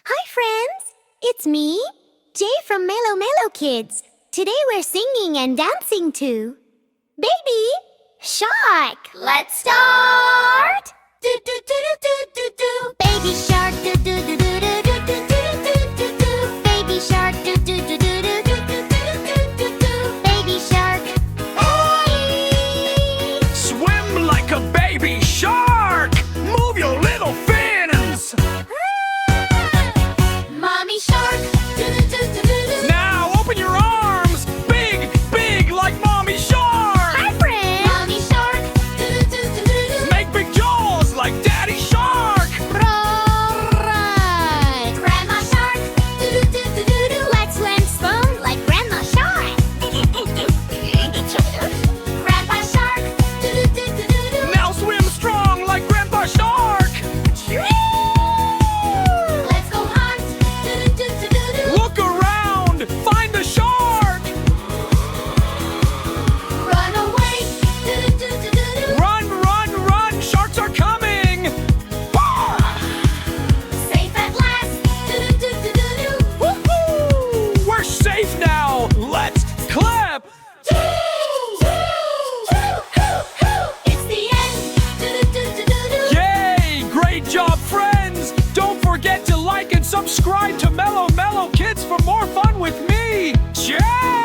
Hi friends! It's me, Jay from Mellow Mellow Kids. Today we're singing and dancing to Baby Shark. Let's start! Do do do do do do do. Baby Shark do do do do do do do do do do. Baby Shark do do do do do do do do do do. Baby Shark. Hey! Swim like a baby shark! Move your little fins! Mommy Shark. Do do do do do do. Now open your arms! Big, big like Mommy Shark! Hi friends! Mommy Shark. Do do do do do do. Make big jaws like Daddy Shark! Right. Grandma Shark. Do do do do do do. Let's swim spoon like Grandma Shark. Grandpa Shark. Do do do do do do. Now swim strong like Grandpa Shark! Let's go hunt. Do do do do do. Look around! Find the shark! Run away. Do do do do do. Run, run, run! Sharks are coming! Safe at last. Do do do do do. Woohoo! We're safe now! Let's clap! It's the end. Do do do do do. Yay! Great job, friends! Don't forget to like and subscribe to Mellow Mellow Kids for more fun with me! Jay!